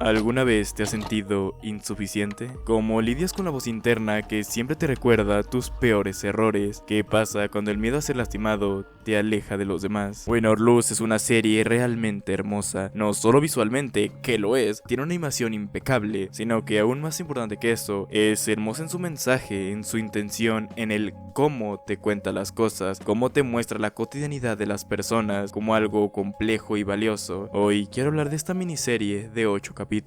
¿Alguna vez te has sentido insuficiente? ¿Cómo lidias con la voz interna que siempre te recuerda tus peores errores? ¿Qué pasa cuando el miedo a ser lastimado te aleja de los demás? Bueno, Luz es una serie realmente hermosa, no solo visualmente, que lo es, tiene una animación impecable, sino que aún más importante que eso, es hermosa en su mensaje, en su intención, en el cómo te cuenta las cosas, cómo te muestra la cotidianidad de las personas como algo complejo y valioso. Hoy quiero hablar de esta miniserie de 8 capítulos.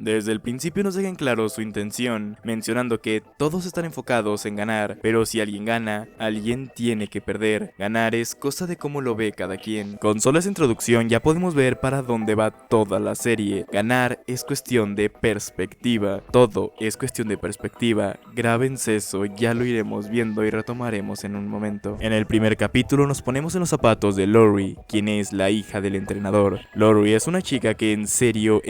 Desde el principio nos dejan claro su intención, mencionando que todos están enfocados en ganar, pero si alguien gana, alguien tiene que perder. Ganar es cosa de cómo lo ve cada quien. Con solo esa introducción ya podemos ver para dónde va toda la serie. Ganar es cuestión de perspectiva, todo es cuestión de perspectiva. Grábense eso, ya lo iremos viendo y retomaremos en un momento. En el primer capítulo nos ponemos en los zapatos de Lori, quien es la hija del entrenador. Lori es una chica que en serio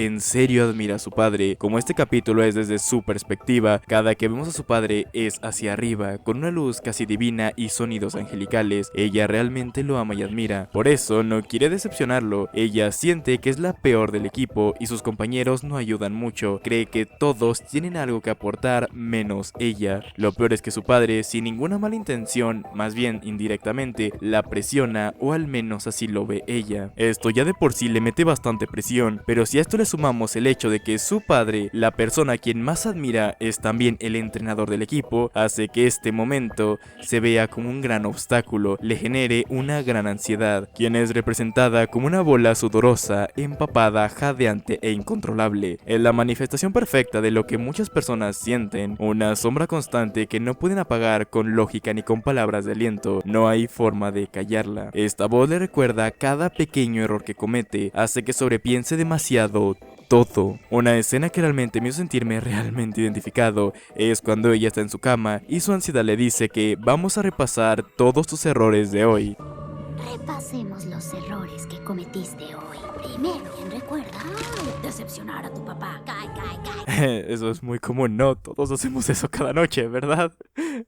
admira a su padre. Como este capítulo es desde su perspectiva, cada que vemos a su padre es hacia arriba, con una luz casi divina y sonidos angelicales. Ella realmente lo ama y admira. Por eso no quiere decepcionarlo. Ella siente que es la peor del equipo y sus compañeros no ayudan mucho. Cree que todos tienen algo que aportar menos ella. Lo peor es que su padre, sin ninguna mala intención, más bien indirectamente, la presiona, o al menos así lo ve ella. Esto ya de por sí le mete bastante presión, pero si a esto le sumamos el hecho de que su padre, la persona a quien más admira, es también el entrenador del equipo, hace que este momento se vea como un gran obstáculo, le genere una gran ansiedad, quien es representada como una bola sudorosa, empapada, jadeante e incontrolable. Es la manifestación perfecta de lo que muchas personas sienten, una sombra constante que no pueden apagar con lógica ni con palabras de aliento, no hay forma de callarla. Esta voz le recuerda cada pequeño error que comete, hace que sobrepiense demasiado todo. Una escena que realmente me hizo sentirme realmente identificado es cuando ella está en su cama y su ansiedad le dice que vamos a repasar todos tus errores de hoy. Repasemos los errores que cometiste hoy. Primero, ¿quién recuerda? Decepcionar a tu papá. Eso es muy común, ¿no? Todos hacemos eso cada noche, ¿verdad?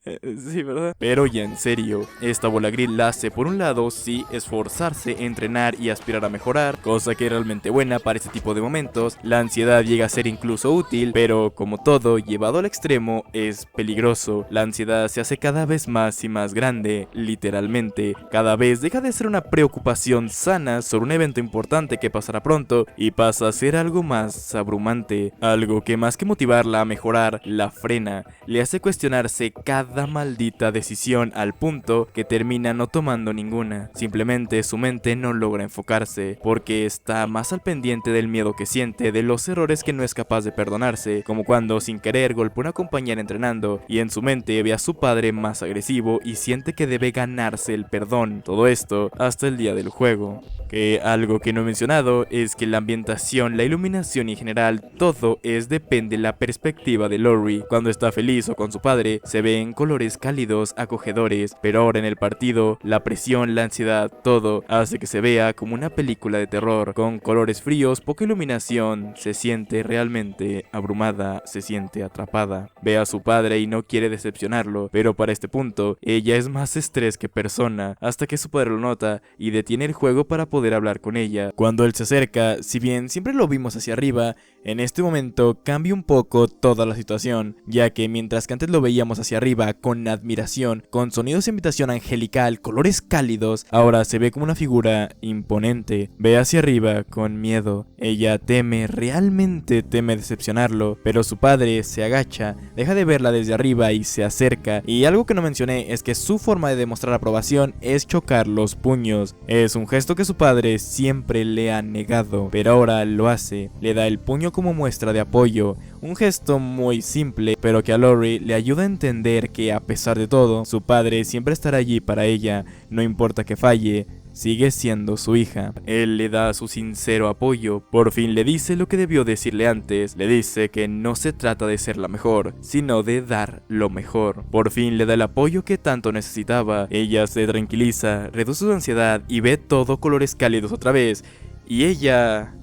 Sí, ¿verdad? Pero ya en serio, esta bola gris la hace por un lado, sí, esforzarse, entrenar y aspirar a mejorar, cosa que es realmente buena para este tipo de momentos. La ansiedad llega a ser incluso útil, pero como todo, llevado al extremo, es peligroso. La ansiedad se hace cada vez más y más grande, literalmente. Cada vez deja de ser una preocupación sana sobre un evento importante que pasará pronto y pasa a ser algo más abrumante, algo que más que motivarla a mejorar, la frena, le hace cuestionarse cada maldita decisión al punto que termina no tomando ninguna. Simplemente su mente no logra enfocarse, porque está más al pendiente del miedo que siente, de los errores que no es capaz de perdonarse, como cuando sin querer golpeó a una compañera entrenando y en su mente ve a su padre más agresivo y siente que debe ganarse el perdón. Todo esto hasta el día del juego. Que algo que no he mencionado es que la ambientación, la iluminación y en general todo depende de la perspectiva de Lori. Cuando está feliz o con su padre se ven colores cálidos, acogedores, pero ahora en el partido la presión, la ansiedad, todo hace que se vea como una película de terror, con colores fríos, poca iluminación, se siente realmente abrumada, se siente atrapada. Ve a su padre y no quiere decepcionarlo, pero para este punto ella es más estrés que persona, hasta que su padre lo nota y detiene el juego para poder hablar con ella. Cuando él se acerca, si bien siempre lo vimos hacia arriba, en este momento cambia un poco toda la situación, ya que mientras que antes lo veíamos hacia arriba con admiración, con sonidos de invitación angelical, colores cálidos, ahora se ve como una figura imponente. Ve hacia arriba con miedo. Ella teme, realmente teme decepcionarlo, pero su padre se agacha, deja de verla desde arriba y se acerca. Y algo que no mencioné es que su forma de demostrar aprobación es chocar los puños. Es un gesto que su padre siempre le ha negado, pero ahora lo hace. Le da el puño como muestra de apoyo, un gesto muy simple, pero que a Lori le ayuda a entender que a pesar de todo, su padre siempre estará allí para ella, no importa que falle, sigue siendo su hija. Él le da su sincero apoyo, por fin le dice lo que debió decirle antes, le dice que no se trata de ser la mejor, sino de dar lo mejor. Por fin le da el apoyo que tanto necesitaba. Ella se tranquiliza, reduce su ansiedad y ve todo colores cálidos otra vez, y ella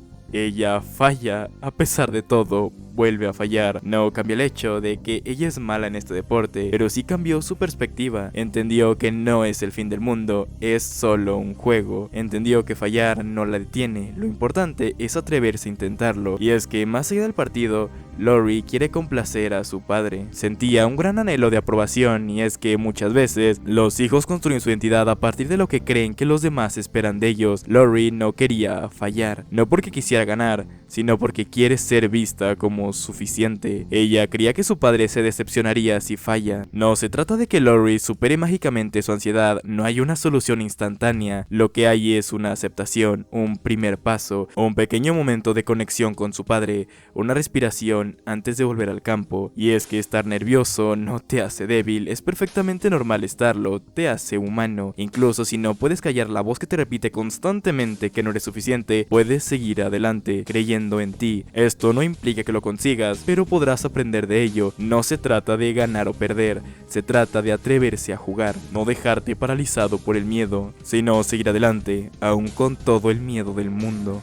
falla a pesar de todo. vuelve a fallar. No cambia el hecho de que ella es mala en este deporte, pero sí cambió su perspectiva. Entendió que no es el fin del mundo, es solo un juego. Entendió que fallar no la detiene, lo importante es atreverse a intentarlo. Y es que más allá del partido, Lori quiere complacer a su padre. Sentía un gran anhelo de aprobación, y es que muchas veces los hijos construyen su identidad a partir de lo que creen que los demás esperan de ellos. Lori no quería fallar, no porque quisiera ganar, sino porque quiere ser vista como suficiente. Ella creía que su padre se decepcionaría si falla. No se trata de que Lori supere mágicamente su ansiedad, no hay una solución instantánea. Lo que hay es una aceptación, un primer paso, un pequeño momento de conexión con su padre, una respiración antes de volver al campo. Y es que estar nervioso no te hace débil, es perfectamente normal estarlo, te hace humano. Incluso si no puedes callar la voz que te repite constantemente que no eres suficiente, puedes seguir adelante, creyendo en ti. Esto no implica que lo consigas, pero podrás aprender de ello. No se trata de ganar o perder, se trata de atreverse a jugar, no dejarte paralizado por el miedo, sino seguir adelante, aún con todo el miedo del mundo.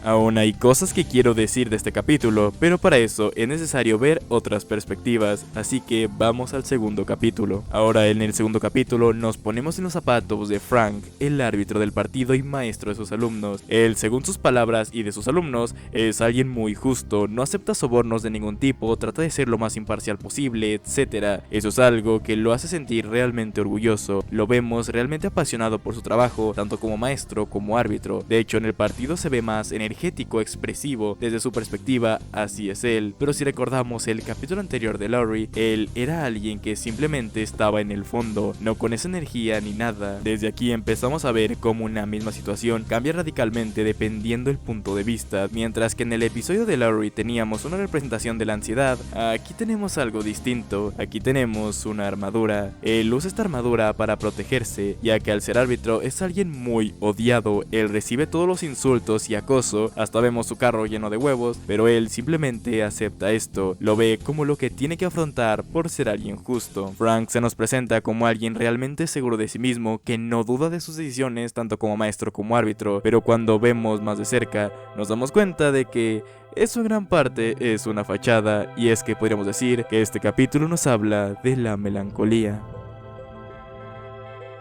Aún hay cosas que quiero decir de este capítulo, pero para eso es necesario ver otras perspectivas, así que vamos al segundo capítulo. Ahora en el segundo capítulo nos ponemos en los zapatos de Frank, el árbitro del partido y maestro de sus alumnos. Él, según sus palabras y de sus alumnos, es alguien muy justo, no acepta sobornos de ningún tipo, trata de ser lo más imparcial posible, etc. Eso es algo que lo hace sentir realmente orgulloso. Lo vemos realmente apasionado por su trabajo, tanto como maestro como árbitro. De hecho, en el partido se ve más energético, expresivo, desde su perspectiva, así es él. Pero si recordamos el capítulo anterior de Lori, él era alguien que simplemente estaba en el fondo, no con esa energía ni nada. Desde aquí empezamos a ver cómo una misma situación cambia radicalmente dependiendo el punto de vista. Mientras que en el episodio de Lori teníamos una representación de la ansiedad, aquí tenemos algo distinto. Aquí tenemos una armadura. Él usa esta armadura para protegerse, ya que al ser árbitro es alguien muy odiado. Él recibe todos los insultos y acoso, hasta vemos su carro lleno de huevos, pero él simplemente acepta esto, lo ve como lo que tiene que afrontar por ser alguien justo. Frank se nos presenta como alguien realmente seguro de sí mismo, que no duda de sus decisiones tanto como maestro como árbitro, pero cuando vemos más de cerca, nos damos cuenta de que eso en gran parte es una fachada, y es que podríamos decir que este capítulo nos habla de la melancolía.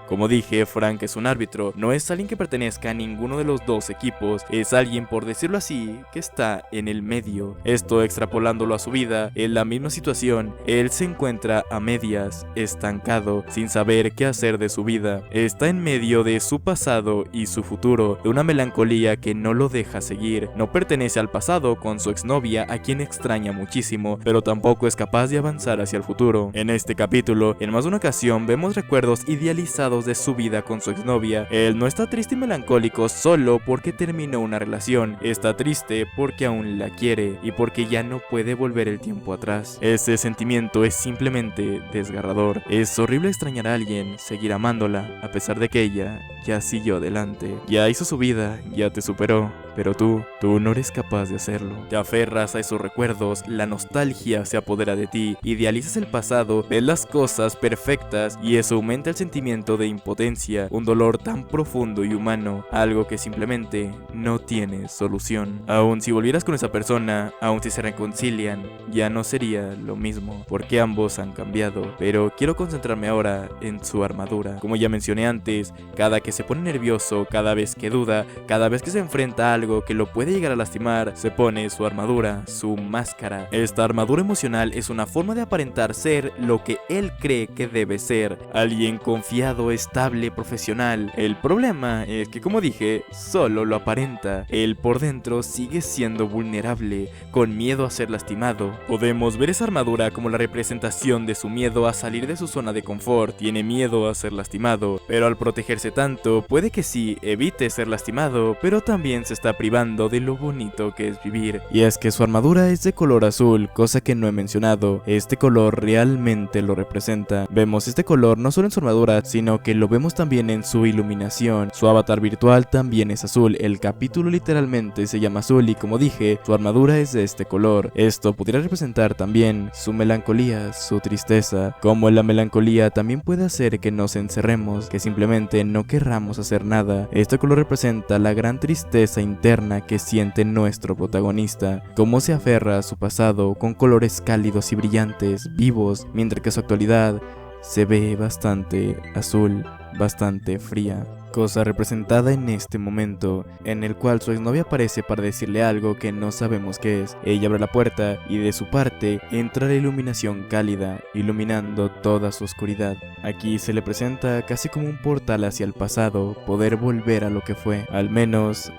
Como dije, Frank es un árbitro, no es alguien que pertenezca a ninguno de los dos equipos, es alguien, por decirlo así, que está en el medio. Esto extrapolándolo a su vida, en la misma situación, él se encuentra a medias, estancado, sin saber qué hacer de su vida. Está en medio de su pasado y su futuro, de una melancolía que no lo deja seguir. No pertenece al pasado con su exnovia, a quien extraña muchísimo, pero tampoco es capaz de avanzar hacia el futuro. En este capítulo, en más de una ocasión, vemos recuerdos idealizados de su vida con su exnovia. Él no está triste y melancólico solo porque terminó una relación, está triste porque aún la quiere y porque ya no puede volver el tiempo atrás. Ese sentimiento es simplemente desgarrador. Es horrible extrañar a alguien, seguir amándola, a pesar de que ella ya siguió adelante, ya hizo su vida, ya te superó, pero tú no eres capaz de hacerlo. Te aferras a esos recuerdos, la nostalgia se apodera de ti, idealizas el pasado, ves las cosas perfectas y eso aumenta el sentimiento de impotencia, un dolor tan profundo y humano, algo que simplemente no tiene solución. Aun si volvieras con esa persona, aun si se reconcilian, ya no sería lo mismo, porque ambos han cambiado. Pero quiero concentrarme ahora en su armadura. Como ya mencioné antes, cada que se pone nervioso, cada vez que duda, cada vez que se enfrenta a algo que lo puede llegar a lastimar, se pone su armadura, su máscara. Esta armadura emocional es una forma de aparentar ser lo que él cree que debe ser, alguien confiado, estable, profesional. El problema es que, como dije, solo lo aparenta. Él por dentro sigue siendo vulnerable, con miedo a ser lastimado. Podemos ver esa armadura como la representación de su miedo a salir de su zona de confort. Tiene miedo a ser lastimado, pero al protegerse tanto, puede que sí evite ser lastimado, pero también se está privando de lo bonito que es vivir. Y es que su armadura es de color azul, cosa que no he mencionado. Este color realmente lo representa. Vemos este color no solo en su armadura, sino que lo vemos también en su iluminación. Su avatar virtual también es azul. El capítulo literalmente se llama Azul y, como dije, su armadura es de este color. Esto podría representar también su melancolía, su tristeza. Como la melancolía también puede hacer que nos encerremos, que simplemente no querramos hacer nada. Este color representa la gran tristeza interna que siente nuestro protagonista, cómo se aferra a su pasado con colores cálidos y brillantes, vivos, mientras que su actualidad se ve bastante azul, bastante fría. Cosa representada en este momento, en el cual su exnovia aparece para decirle algo que no sabemos qué es. Ella abre la puerta y de su parte entra la iluminación cálida, iluminando toda su oscuridad. Aquí se le presenta casi como un portal hacia el pasado, poder volver a lo que fue. Al menos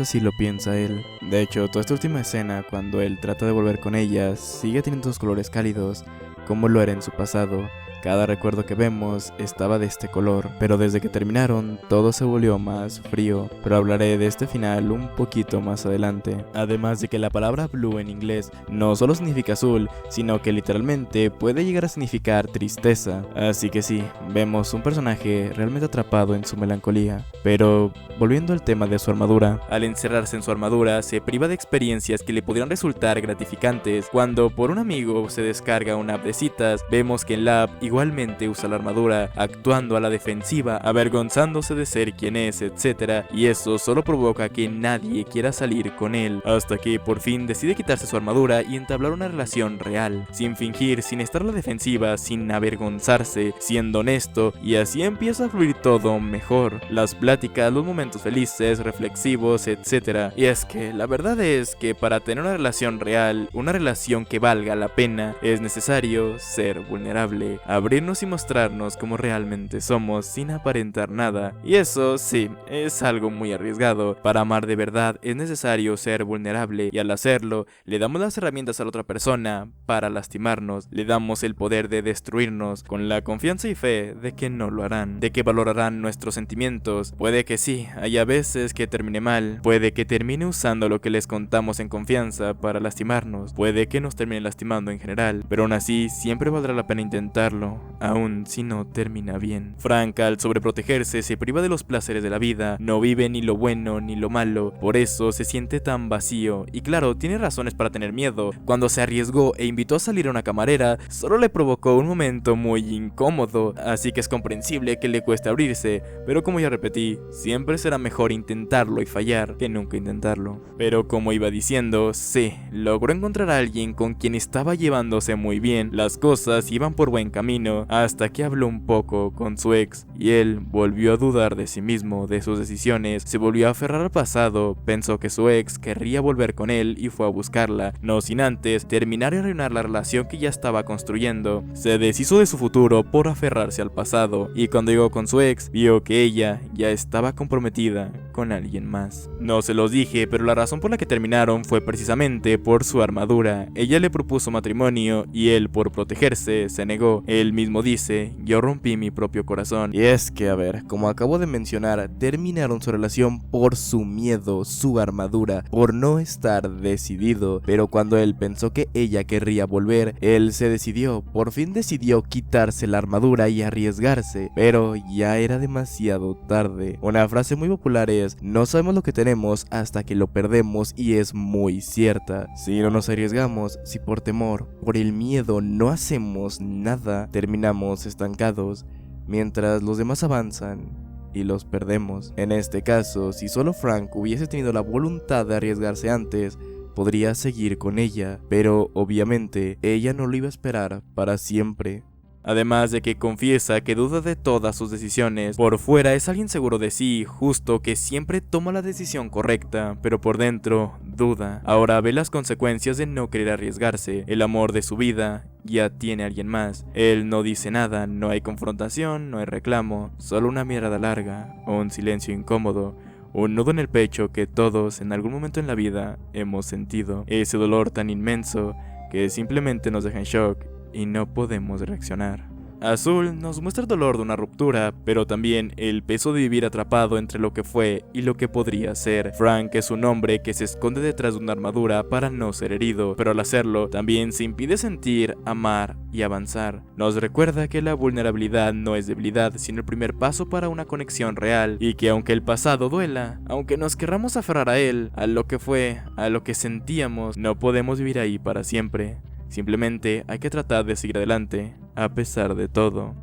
así lo piensa él. De hecho, toda esta última escena, cuando él trata de volver con ella, sigue teniendo esos colores cálidos, como lo era en su pasado. Cada recuerdo que vemos estaba de este color, pero desde que terminaron todo se volvió más frío, pero hablaré de este final un poquito más adelante. Además de que la palabra blue en inglés no solo significa azul, sino que literalmente puede llegar a significar tristeza. Así que sí, vemos un personaje realmente atrapado en su melancolía. Pero volviendo al tema de su armadura, al encerrarse en su armadura se priva de experiencias que le podrían resultar gratificantes. Cuando por un amigo se descarga una app de citas, vemos que en la app igualmente usa la armadura, actuando a la defensiva, avergonzándose de ser quien es, etc. Y eso solo provoca que nadie quiera salir con él, hasta que por fin decide quitarse su armadura y entablar una relación real, sin fingir, sin estar a la defensiva, sin avergonzarse, siendo honesto, y así empieza a fluir todo mejor. Las pláticas, los momentos felices, reflexivos, etc. Y es que la verdad es que para tener una relación real, una relación que valga la pena, es necesario ser vulnerable, abrirnos y mostrarnos como realmente somos sin aparentar nada. Y eso sí, es algo muy arriesgado. Para amar de verdad es necesario ser vulnerable, y al hacerlo le damos las herramientas a la otra persona para lastimarnos, le damos el poder de destruirnos con la confianza y fe de que no lo harán, de que valorarán nuestros sentimientos. Puede que sí, haya veces que termine mal, puede que termine usando lo que les contamos en confianza para lastimarnos, puede que nos termine lastimando en general, pero aún así siempre valdrá la pena intentarlo, aun si no termina bien. Frank, al sobreprotegerse, se priva de los placeres de la vida, no vive ni lo bueno ni lo malo, por eso se siente tan vacío. Y claro, tiene razones para tener miedo. Cuando se arriesgó e invitó a salir a una camarera, solo le provocó un momento muy incómodo, así que es comprensible que le cueste abrirse, pero como ya repetí, siempre será mejor intentarlo y fallar que nunca intentarlo. Pero como iba diciendo, sí, logró encontrar a alguien con quien estaba llevándose muy bien, las cosas iban por buen camino, hasta que habló un poco con su ex, y él volvió a dudar de sí mismo, de sus decisiones, se volvió a aferrar al pasado, pensó que su ex querría volver con él y fue a buscarla, no sin antes terminar y arruinar la relación que ya estaba construyendo. Se deshizo de su futuro por aferrarse al pasado, y cuando llegó con su ex, vio que ella ya estaba comprometida con alguien más. No se los dije, pero la razón por la que terminaron fue precisamente por su armadura. Ella le propuso matrimonio y él, por protegerse, se negó. Él mismo dice: yo rompí mi propio corazón. Y es que, a ver, como acabo de mencionar, terminaron su relación por su miedo, su armadura, por no estar decidido. Pero cuando él pensó que ella querría volver, él se decidió, por fin decidió quitarse la armadura y arriesgarse, pero ya era demasiado tarde. Una frase muy popular es: no sabemos lo que tenemos hasta que lo perdemos, y es muy cierta. Si no nos arriesgamos, si por temor, por el miedo no hacemos nada, terminamos estancados, mientras los demás avanzan y los perdemos. En este caso, si solo Frank hubiese tenido la voluntad de arriesgarse antes, podría seguir con ella, pero obviamente ella no lo iba a esperar para siempre. Además de que confiesa que duda de todas sus decisiones, por fuera es alguien seguro de sí, justo, que siempre toma la decisión correcta, pero por dentro duda. Ahora ve las consecuencias de no querer arriesgarse. El amor de su vida ya tiene a alguien más. Él no dice nada, no hay confrontación, no hay reclamo, solo una mirada larga o un silencio incómodo. Un nudo en el pecho que todos en algún momento en la vida hemos sentido. Ese dolor tan inmenso que simplemente nos deja en shock y no podemos reaccionar. Azul nos muestra el dolor de una ruptura, pero también el peso de vivir atrapado entre lo que fue y lo que podría ser. Frank es un hombre que se esconde detrás de una armadura para no ser herido, pero al hacerlo también se impide sentir, amar y avanzar. Nos recuerda que la vulnerabilidad no es debilidad, sino el primer paso para una conexión real, y que aunque el pasado duela, aunque nos querramos aferrar a él, a lo que fue, a lo que sentíamos, no podemos vivir ahí para siempre. Simplemente hay que tratar de seguir adelante, a pesar de todo.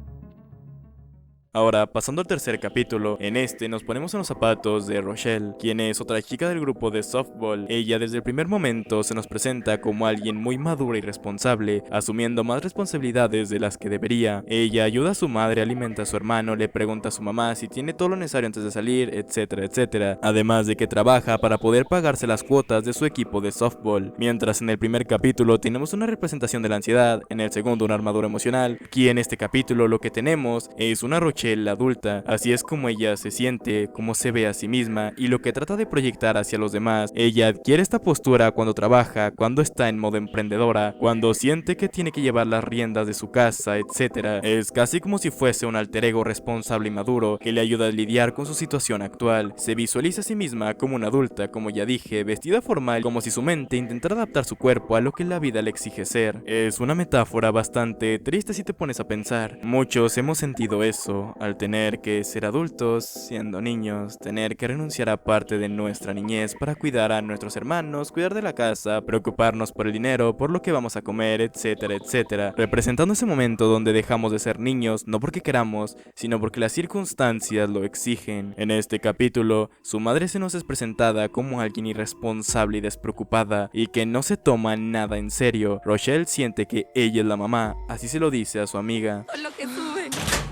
Ahora, pasando al tercer capítulo, en este nos ponemos en los zapatos de Rochelle, quien es otra chica del grupo de softball. Ella desde el primer momento se nos presenta como alguien muy madura y responsable, asumiendo más responsabilidades de las que debería. Ella ayuda a su madre, alimenta a su hermano, le pregunta a su mamá si tiene todo lo necesario antes de salir, etcétera, etcétera. Además de que trabaja para poder pagarse las cuotas de su equipo de softball. Mientras en el primer capítulo tenemos una representación de la ansiedad, en el segundo una armadura emocional, aquí en este capítulo lo que tenemos es una Rochelle adulta. Así es como ella se siente, cómo se ve a sí misma y lo que trata de proyectar hacia los demás. Ella adquiere esta postura cuando trabaja, cuando está en modo emprendedora, cuando siente que tiene que llevar las riendas de su casa, etc. Es casi como si fuese un alter ego responsable y maduro que le ayuda a lidiar con su situación actual. Se visualiza a sí misma como una adulta, como ya dije, vestida formal, como si su mente intentara adaptar su cuerpo a lo que la vida le exige ser. Es una metáfora bastante triste si te pones a pensar. Muchos hemos sentido eso al tener que ser adultos siendo niños, tener que renunciar a parte de nuestra niñez para cuidar a nuestros hermanos, cuidar de la casa, preocuparnos por el dinero, por lo que vamos a comer, etcétera, etcétera, representando ese momento donde dejamos de ser niños, no porque queramos, sino porque las circunstancias lo exigen. En este capítulo, su madre se nos es presentada como alguien irresponsable y despreocupada, y que no se toma nada en serio. Rochelle siente que ella es la mamá, así se lo dice a su amiga. Lo que sube.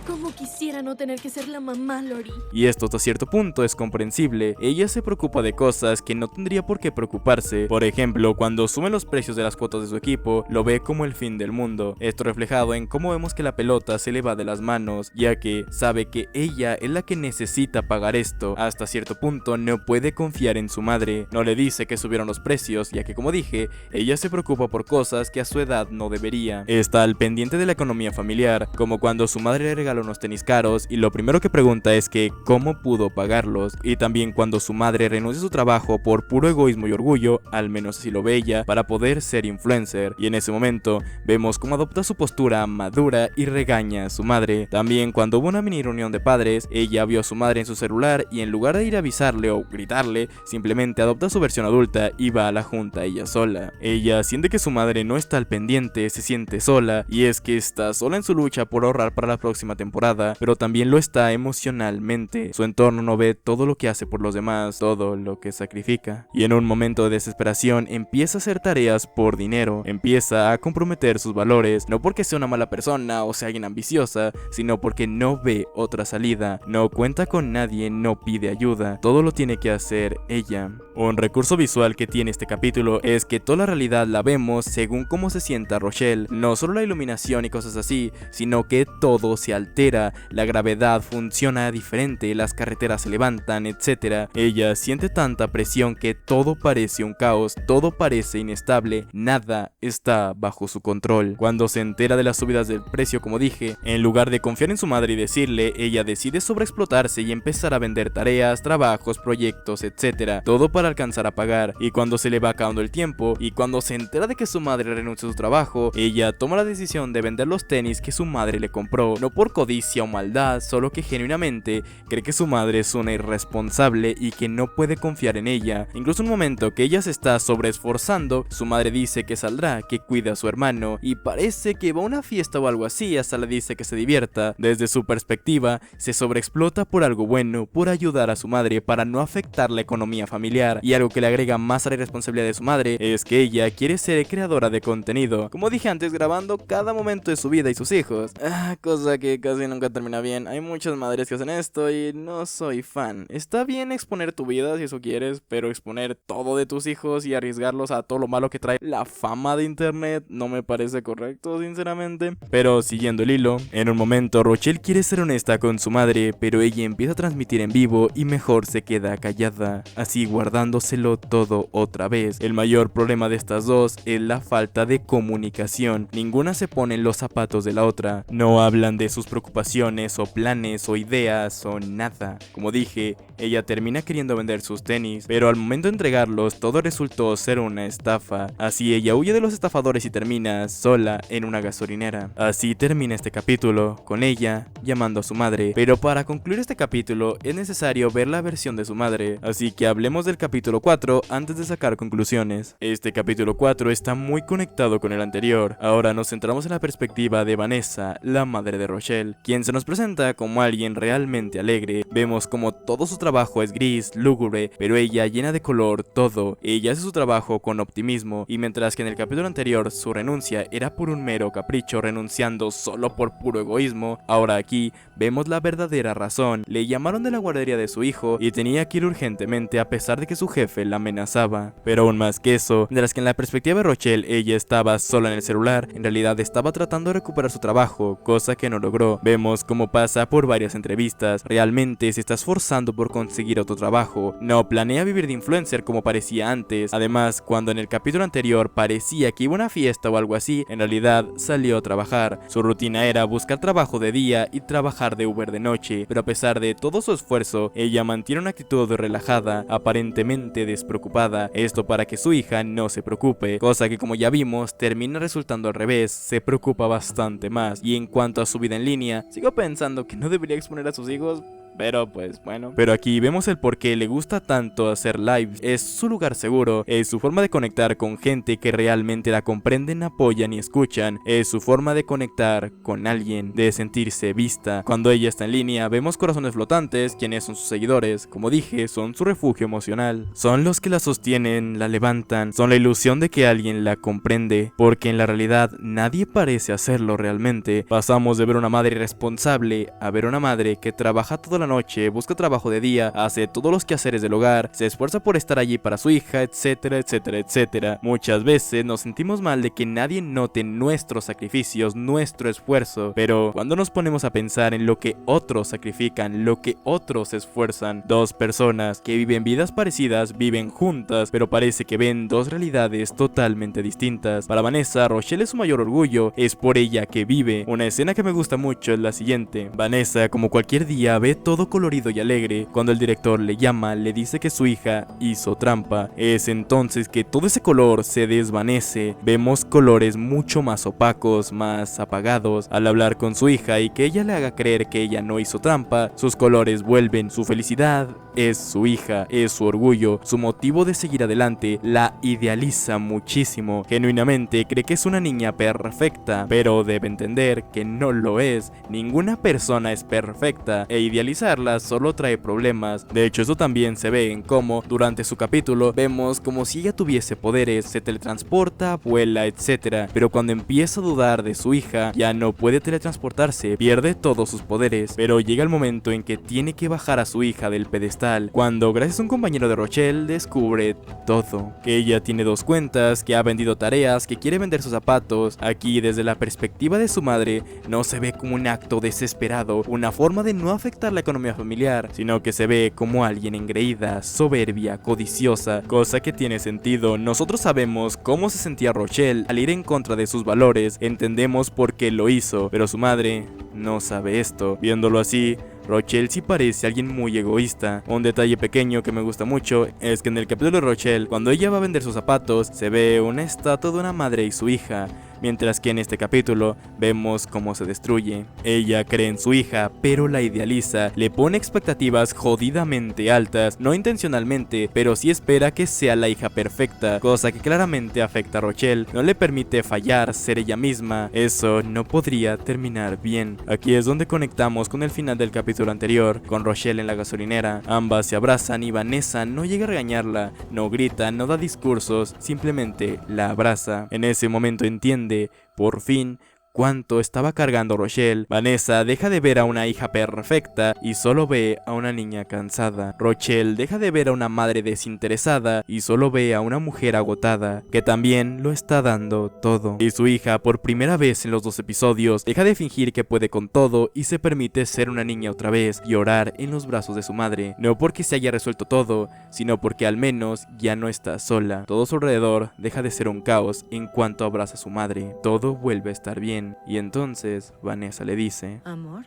Como quisiera no tener que ser la mamá, Lori. Y esto hasta cierto punto es comprensible. Ella se preocupa de cosas que no tendría por qué preocuparse. Por ejemplo, cuando suben los precios de las cuotas de su equipo, lo ve como el fin del mundo. Esto reflejado en cómo vemos que la pelota se le va de las manos, ya que sabe que ella es la que necesita pagar esto. Hasta cierto punto no puede confiar en su madre. No le dice que subieron los precios, ya que como dije, ella se preocupa por cosas que a su edad no debería. Está al pendiente de la economía familiar, como cuando su madre le regaló unos tenis caros y lo primero que pregunta es que cómo pudo pagarlos, y también cuando su madre renuncia a su trabajo por puro egoísmo y orgullo, al menos así lo ve ella, para poder ser influencer, y en ese momento vemos cómo adopta su postura madura y regaña a su madre. También cuando hubo una mini reunión de padres, ella vio a su madre en su celular y en lugar de ir a avisarle o gritarle, simplemente adopta su versión adulta y va a la junta ella sola. Ella siente que su madre no está al pendiente, se siente sola, y es que está sola en su lucha por ahorrar para la próxima temporada, pero también lo está emocionalmente. Su entorno no ve todo lo que hace por los demás, todo lo que sacrifica. Y en un momento de desesperación empieza a hacer tareas por dinero, empieza a comprometer sus valores, no porque sea una mala persona o sea alguien ambiciosa, sino porque no ve otra salida, no cuenta con nadie, no pide ayuda, todo lo tiene que hacer ella. Un recurso visual que tiene este capítulo es que toda la realidad la vemos según cómo se sienta Rochelle, no solo la iluminación y cosas así, sino que todo se altera, la gravedad funciona diferente, las carreteras se levantan, etc. Ella siente tanta presión que todo parece un caos, todo parece inestable, nada está bajo su control. Cuando se entera de las subidas del precio, como dije, en lugar de confiar en su madre y decirle, ella decide sobreexplotarse y empezar a vender tareas, trabajos, proyectos, etc. Todo para alcanzar a pagar, y cuando se le va acabando el tiempo, y cuando se entera de que su madre renuncia a su trabajo, ella toma la decisión de vender los tenis que su madre le compró, no por codicia o maldad, solo que genuinamente cree que su madre es una irresponsable y que no puede confiar en ella. Incluso en un momento que ella se está sobreesforzando, su madre dice que saldrá, que cuida a su hermano, y parece que va a una fiesta o algo así, hasta le dice que se divierta. Desde su perspectiva, se sobreexplota por algo bueno, por ayudar a su madre para no afectar la economía familiar, y algo que le agrega más a la irresponsabilidad de su madre es que ella quiere ser creadora de contenido, como dije antes, grabando cada momento de su vida y sus hijos, cosa que casi nunca nunca termina bien. Hay muchas madres que hacen esto y no soy fan. Está bien exponer tu vida si eso quieres, pero exponer todo de tus hijos y arriesgarlos a todo lo malo que trae la fama de internet no me parece correcto, sinceramente. Pero siguiendo el hilo, en un momento Rochelle quiere ser honesta con su madre, pero ella empieza a transmitir en vivo y mejor se queda callada, así guardándoselo todo otra vez. El mayor problema de estas dos es la falta de comunicación. Ninguna se pone en los zapatos de la otra. No hablan de sus preocupaciones o planes o ideas o nada. Como dije, ella termina queriendo vender sus tenis, pero al momento de entregarlos todo resultó ser una estafa. Así ella huye de los estafadores y termina sola en una gasolinera. Así termina este capítulo, con ella llamando a su madre. Pero para concluir este capítulo es necesario ver la versión de su madre, así que hablemos del capítulo 4 antes de sacar conclusiones. Este capítulo 4 está muy conectado con el anterior. Ahora nos centramos en la perspectiva de Vanessa, la madre de Rochelle, quien se nos presenta como alguien realmente alegre. Vemos como todo su trabajo es gris, lúgubre, pero ella llena de color todo. Ella hace su trabajo con optimismo, y mientras que en el capítulo anterior su renuncia era por un mero capricho, renunciando solo por puro egoísmo, ahora aquí vemos la verdadera razón. Le llamaron de la guardería de su hijo y tenía que ir urgentemente a pesar de que su jefe la amenazaba. Pero aún más que eso, mientras que en la perspectiva de Rochelle ella estaba sola en el celular, en realidad estaba tratando de recuperar su trabajo, cosa que no logró. Vemos cómo pasa por varias entrevistas, realmente se está esforzando por conseguir otro trabajo, no planea vivir de influencer como parecía antes. Además, cuando en el capítulo anterior parecía que iba a una fiesta o algo así, en realidad salió a trabajar. Su rutina era buscar trabajo de día y trabajar de Uber de noche, pero a pesar de todo su esfuerzo, ella mantiene una actitud relajada, aparentemente despreocupada, esto para que su hija no se preocupe, cosa que como ya vimos termina resultando al revés, se preocupa bastante más. Y en cuanto a su vida en línea, sigo pensando que no debería exponer a sus hijos, pero pues bueno. Pero aquí vemos el por qué le gusta tanto hacer lives. Es su lugar seguro, es su forma de conectar con gente que realmente la comprenden, apoyan y escuchan. Es su forma de conectar con alguien, de sentirse vista. Cuando ella está en línea, vemos corazones flotantes, quienes son sus seguidores. Como dije, son su refugio emocional. Son los que la sostienen, la levantan, son la ilusión de que alguien la comprende, porque en la realidad nadie parece hacerlo realmente. Pasamos de ver una madre irresponsable a ver una madre que trabaja toda la noche, busca trabajo de día, hace todos los quehaceres del hogar, se esfuerza por estar allí para su hija, etcétera, etcétera, etcétera. Muchas veces nos sentimos mal de que nadie note nuestros sacrificios, nuestro esfuerzo, pero cuando nos ponemos a pensar en lo que otros sacrifican, lo que otros se esfuerzan, dos personas que viven vidas parecidas, viven juntas, pero parece que ven dos realidades totalmente distintas. Para Vanessa, Rochelle es su mayor orgullo, es por ella que vive. Una escena que me gusta mucho es la siguiente. Vanessa, como cualquier día, ve todo colorido y alegre. Cuando el director le llama, le dice que su hija hizo trampa. Es entonces que todo ese color se desvanece. Vemos colores mucho más opacos, más apagados. Al hablar con su hija y que ella le haga creer que ella no hizo trampa, sus colores vuelven. Su felicidad es su hija, es su orgullo, su motivo de seguir adelante. La idealiza muchísimo. Genuinamente cree que es una niña perfecta, pero debe entender que no lo es. Ninguna persona es perfecta, e idealizarla solo trae problemas. De hecho, eso también se ve en cómo durante su capítulo vemos como si ella tuviese poderes, se teletransporta, vuela, etc. Pero cuando empieza a dudar de su hija, ya no puede teletransportarse, pierde todos sus poderes. Pero llega el momento en que tiene que bajar a su hija del pedestal, cuando gracias a un compañero de Rochelle descubre todo, que ella tiene dos cuentas, que ha vendido tareas, que quiere vender sus zapatos. Aquí, desde la perspectiva de su madre, no se ve como un acto desesperado, una forma de no afectar la economía familiar, sino que se ve como alguien engreída, soberbia, codiciosa, cosa que tiene sentido. Nosotros sabemos cómo se sentía Rochelle al ir en contra de sus valores, entendemos por qué lo hizo, pero su madre no sabe esto. Viéndolo así, Rochelle sí parece alguien muy egoísta. Un detalle pequeño que me gusta mucho es que en el capítulo de Rochelle, cuando ella va a vender sus zapatos, se ve una estatua de una madre y su hija, mientras que en este capítulo vemos cómo se destruye. Ella cree en su hija, pero la idealiza, le pone expectativas jodidamente altas, no intencionalmente, pero sí espera que sea la hija perfecta, cosa que claramente afecta a Rochelle, no le permite fallar, ser ella misma. Eso no podría terminar bien. Aquí es donde conectamos con el final del capítulo anterior, con Rochelle en la gasolinera. Ambas se abrazan y Vanessa no llega a regañarla, no grita, no da discursos, simplemente la abraza. En ese momento entiende, por fin, cuánto estaba cargando Rochelle. Vanessa deja de ver a una hija perfecta y solo ve a una niña cansada. Rochelle deja de ver a una madre desinteresada y solo ve a una mujer agotada, que también lo está dando todo. Y su hija, por primera vez en los 2 episodios, deja de fingir que puede con todo y se permite ser una niña otra vez y orar en los brazos de su madre. No porque se haya resuelto todo, sino porque al menos ya no está sola. Todo su alrededor deja de ser un caos en cuanto abraza a su madre. Todo vuelve a estar bien. Y entonces Vanessa le dice: Amor,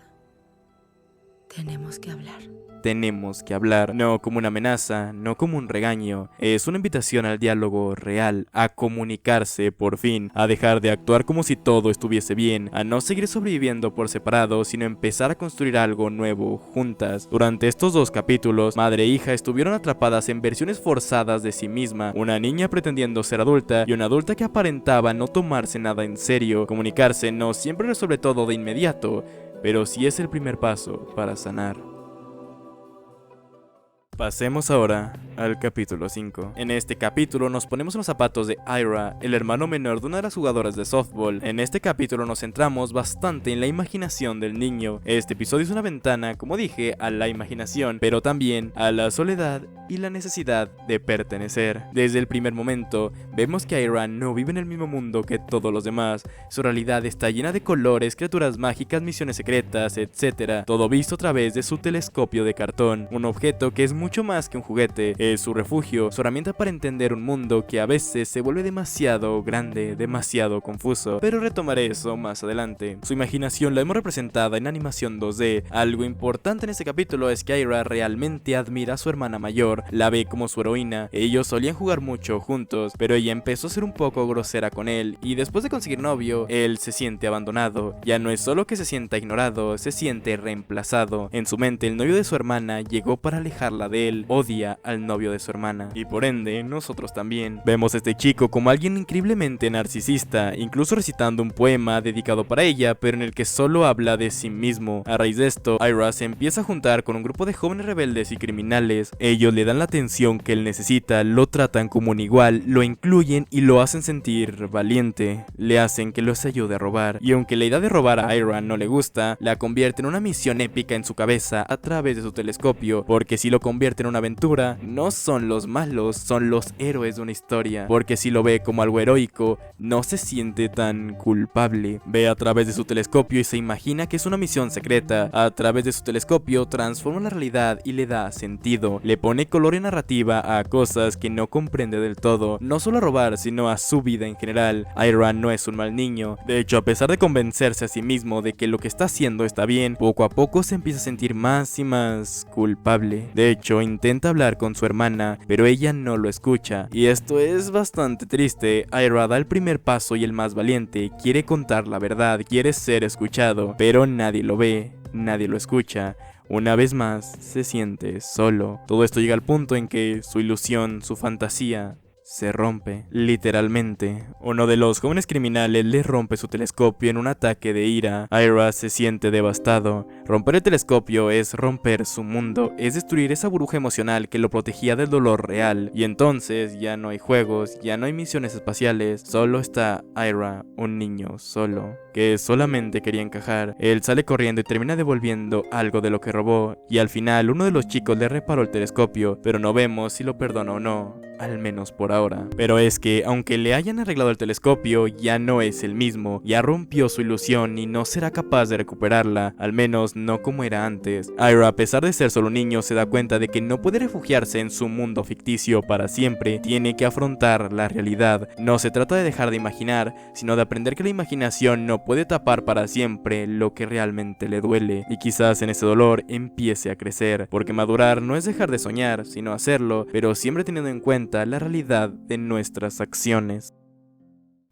tenemos que hablar. Tenemos que hablar, no como una amenaza, no como un regaño. Es una invitación al diálogo real, a comunicarse por fin, a dejar de actuar como si todo estuviese bien, a no seguir sobreviviendo por separado, sino empezar a construir algo nuevo juntas. Durante estos 2 capítulos, madre e hija estuvieron atrapadas en versiones forzadas de sí misma, una niña pretendiendo ser adulta y una adulta que aparentaba no tomarse nada en serio. Comunicarse no siempre resuelve todo de inmediato, pero sí es el primer paso para sanar. Pasemos ahora al capítulo 5. En este capítulo nos ponemos en los zapatos de Ira, el hermano menor de una de las jugadoras de softball. En este capítulo nos centramos bastante en la imaginación del niño. Este episodio es una ventana, como dije, a la imaginación, pero también a la soledad y la necesidad de pertenecer. Desde el primer momento, vemos que Ira no vive en el mismo mundo que todos los demás. Su realidad está llena de colores, criaturas mágicas, misiones secretas, etc. Todo visto a través de su telescopio de cartón, un objeto que es mucho más que un juguete. Es su refugio, su herramienta para entender un mundo que a veces se vuelve demasiado grande, demasiado confuso, pero retomaré eso más adelante. Su imaginación la hemos representada en animación 2D. Algo importante en este capítulo es que Ira realmente admira a su hermana mayor, la ve como su heroína. Ellos solían jugar mucho juntos, pero ella empezó a ser un poco grosera con él, y después de conseguir novio, él se siente abandonado. Ya no es solo que se sienta ignorado, se siente reemplazado. En su mente, el novio de su hermana llegó para alejarla de él, odia al novio de su hermana, y por ende, nosotros también. Vemos a este chico como alguien increíblemente narcisista, incluso recitando un poema dedicado para ella, pero en el que solo habla de sí mismo. A raíz de esto, Ira se empieza a juntar con un grupo de jóvenes rebeldes y criminales. Ellos le dan la atención que él necesita, lo tratan como un igual, lo incluyen y lo hacen sentir valiente, le hacen que los ayude a robar, y aunque la idea de robar a Ira no le gusta, la convierte en una misión épica en su cabeza a través de su telescopio, porque si lo convierte en una aventura, no son los malos, son los héroes de una historia, porque si lo ve como algo heroico, no se siente tan culpable. Ve a través de su telescopio y se imagina que es una misión secreta. A través de su telescopio transforma la realidad y le da sentido, le pone color y narrativa a cosas que no comprende del todo, no solo a robar, sino a su vida en general. Ira no es un mal niño, de hecho, a pesar de convencerse a sí mismo de que lo que está haciendo está bien, poco a poco se empieza a sentir más y más culpable. De hecho, intenta hablar con su hermana, pero ella no lo escucha, y esto es bastante triste. Ira da el primer paso y el más valiente, quiere contar la verdad, quiere ser escuchado, pero nadie lo ve, nadie lo escucha. Una vez más, se siente solo. Todo esto llega al punto en que su ilusión, su fantasía, se rompe, literalmente. Uno de los jóvenes criminales le rompe su telescopio en un ataque de ira. Ira se siente devastado. Romper el telescopio es romper su mundo, es destruir esa burbuja emocional que lo protegía del dolor real. Y entonces ya no hay juegos, ya no hay misiones espaciales, solo está Ira, un niño solo, que solamente quería encajar. Él sale corriendo y termina devolviendo algo de lo que robó, y al final uno de los chicos le reparó el telescopio, pero no vemos si lo perdona o no, al menos por ahora. Pero es que, aunque le hayan arreglado el telescopio, ya no es el mismo, ya rompió su ilusión y no será capaz de recuperarla, al menos no como era antes. Ira, a pesar de ser solo un niño, se da cuenta de que no puede refugiarse en su mundo ficticio para siempre, tiene que afrontar la realidad. No se trata de dejar de imaginar, sino de aprender que la imaginación no puede tapar para siempre lo que realmente le duele, y quizás en ese dolor empiece a crecer, porque madurar no es dejar de soñar, sino hacerlo, pero siempre teniendo en cuenta la realidad de nuestras acciones.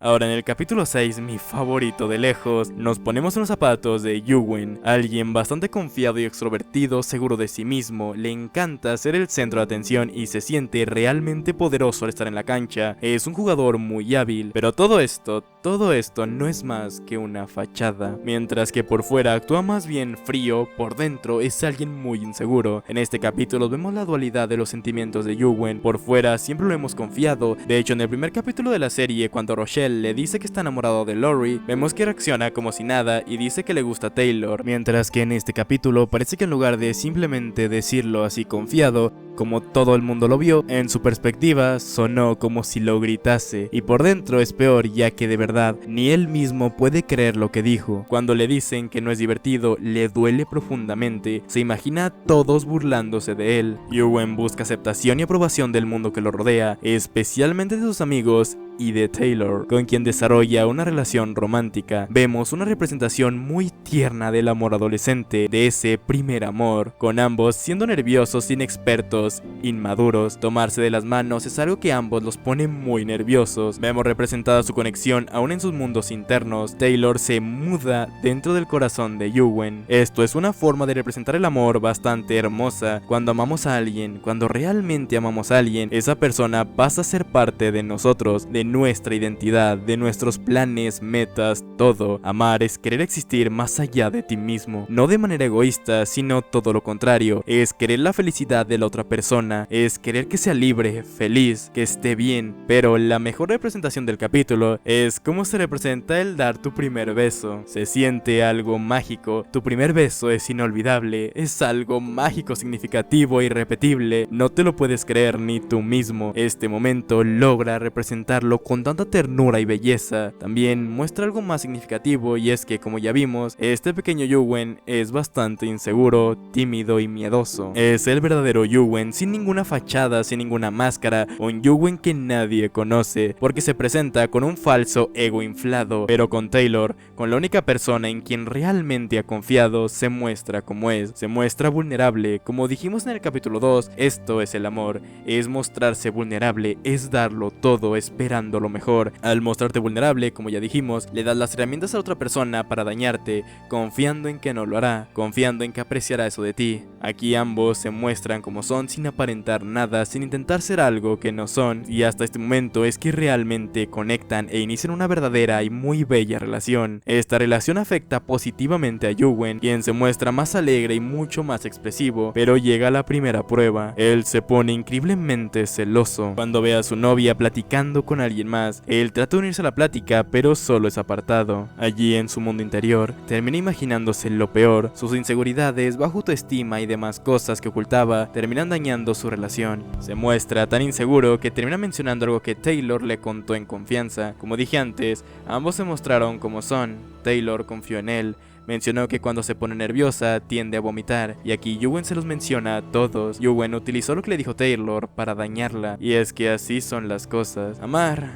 Ahora, en el capítulo 6, mi favorito de lejos, nos ponemos en los zapatos de Yuwen, alguien bastante confiado y extrovertido, seguro de sí mismo, le encanta ser el centro de atención y se siente realmente poderoso al estar en la cancha. Es un jugador muy hábil, pero todo esto todo esto no es más que una fachada. Mientras que por fuera actúa más bien frío, por dentro es alguien muy inseguro. En este capítulo vemos la dualidad de los sentimientos de Yuwen. Por fuera siempre lo hemos confiado. De hecho, en el primer capítulo de la serie, cuando Rochelle le dice que está enamorado de Lori, vemos que reacciona como si nada y dice que le gusta Taylor. Mientras que en este capítulo parece que en lugar de simplemente decirlo así confiado, como todo el mundo lo vio, en su perspectiva sonó como si lo gritase, y por dentro es peor, ya que de verdad ni él mismo puede creer lo que dijo. Cuando le dicen que no es divertido, le duele profundamente, se imagina a todos burlándose de él. Yuwen busca aceptación y aprobación del mundo que lo rodea, especialmente de sus amigos y de Taylor, con quien desarrolla una relación romántica. Vemos una representación muy tierna del amor adolescente, de ese primer amor, con ambos siendo nerviosos, inexpertos, inmaduros. Tomarse de las manos es algo que ambos los pone muy nerviosos. Vemos representada su conexión aún en sus mundos internos. Taylor se muda dentro del corazón de Yuwen. Esto es una forma de representar el amor bastante hermosa. Cuando amamos a alguien, cuando realmente amamos a alguien, esa persona pasa a ser parte de nosotros, de nuestra identidad, de nuestros planes, metas, todo. Amar es querer existir más allá de ti mismo, no de manera egoísta, sino todo lo contrario. Es querer la felicidad de la otra persona, es querer que sea libre, feliz, que esté bien. Pero la mejor representación del capítulo es cómo se representa el dar tu primer beso. Se siente algo mágico, tu primer beso es inolvidable, es algo mágico, significativo, irrepetible, no te lo puedes creer ni tú mismo. Este momento logra representarlo con tanta ternura y belleza. También muestra algo más significativo, y es que, como ya vimos, este pequeño Yuwen es bastante inseguro, tímido y miedoso. Es el verdadero Yuwen, sin ninguna fachada, sin ninguna máscara, un Yuwen que nadie conoce, porque se presenta con un falso ego inflado. Pero con Taylor, con la única persona en quien realmente ha confiado, se muestra como es, se muestra vulnerable. Como dijimos en el capítulo 2, esto es el amor, es mostrarse vulnerable, es darlo todo, esperando lo mejor. Al mostrarte vulnerable, como ya dijimos, le das las herramientas a otra persona para dañarte, confiando en que no lo hará, confiando en que apreciará eso de ti. Aquí ambos se muestran como son, sin aparentar nada, sin intentar ser algo que no son, y hasta este momento es que realmente conectan e inician una verdadera y muy bella relación. Esta relación afecta positivamente a Yuwen, quien se muestra más alegre y mucho más expresivo, pero llega la primera prueba. Él se pone increíblemente celoso cuando ve a su novia platicando con alguien más. Él trata de unirse a la plática, pero solo es apartado. Allí en su mundo interior, termina imaginándose lo peor. Sus inseguridades, baja autoestima y demás cosas que ocultaba terminan dañando su relación. Se muestra tan inseguro que termina mencionando algo que Taylor le contó en confianza. Como dije antes, ambos se mostraron como son. Taylor confió en él. Mencionó que cuando se pone nerviosa tiende a vomitar, y aquí Yuwen se los menciona a todos. Yuwen utilizó lo que le dijo Taylor para dañarla, y es que así son las cosas. Amar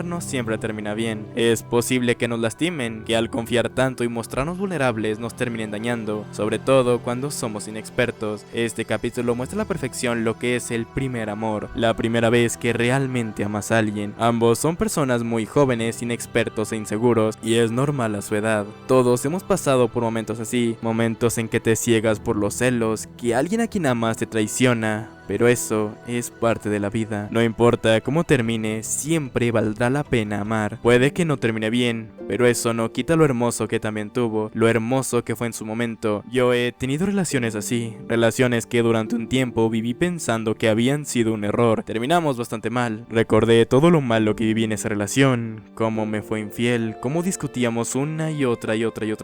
no siempre termina bien. Es posible que nos lastimen, que al confiar tanto y mostrarnos vulnerables nos terminen dañando, sobre todo cuando somos inexpertos. Este capítulo muestra a la perfección lo que es el primer amor, la primera vez que realmente amas a alguien. Ambos son personas muy jóvenes, inexpertos e inseguros, y es normal a su edad. Todos hemos pasado por momentos así, momentos en que te ciegas por los celos, que alguien a quien amas te traiciona. Pero eso es parte de la vida. No importa cómo termine, siempre valdrá la pena amar. Puede que no termine bien, pero eso no quita lo hermoso que también tuvo, lo hermoso que fue en su momento. Yo he tenido relaciones así, relaciones que durante un tiempo viví pensando que habían sido un error. Terminamos bastante mal. Recordé todo lo malo que viví en esa relación, cómo me fue infiel, cómo discutíamos una y otra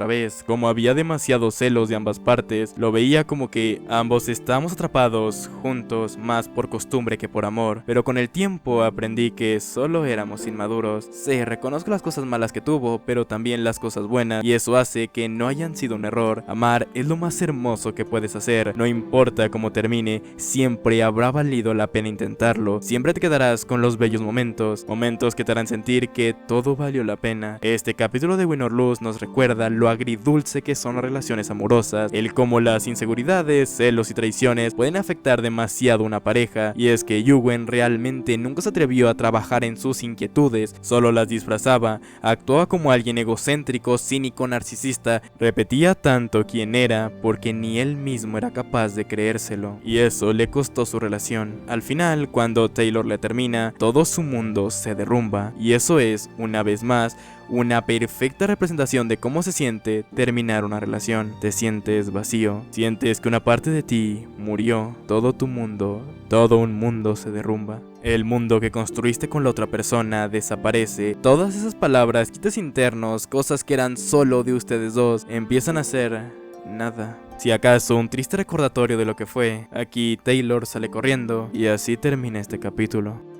vez, cómo había demasiados celos de ambas partes. Lo veía como que ambos estábamos atrapados juntos, más por costumbre que por amor, pero con el tiempo aprendí que solo éramos inmaduros. Sí, reconozco las cosas malas que tuvo, pero también las cosas buenas, y eso hace que no hayan sido un error. Amar es lo más hermoso que puedes hacer. No importa cómo termine, siempre habrá valido la pena intentarlo. Siempre te quedarás con los bellos momentos, momentos que te harán sentir que todo valió la pena. Este capítulo de Win or Lose nos recuerda lo agridulce que son las relaciones amorosas, el cómo las inseguridades, celos y traiciones pueden afectar demasiado demasiado una pareja, y es que Yuwen realmente nunca se atrevió a trabajar en sus inquietudes, solo las disfrazaba, actuaba como alguien egocéntrico, cínico, narcisista, repetía tanto quién era porque ni él mismo era capaz de creérselo, y eso le costó su relación. Al final, cuando Taylor le termina, todo su mundo se derrumba, y eso es, una vez más, una perfecta representación de cómo se siente terminar una relación. Te sientes vacío, sientes que una parte de ti murió, todo tu mundo, todo un mundo se derrumba. El mundo que construiste con la otra persona desaparece. Todas esas palabras, quites internos, cosas que eran solo de ustedes dos, empiezan a ser nada. Si acaso un triste recordatorio de lo que fue. Aquí Taylor sale corriendo y así termina este capítulo.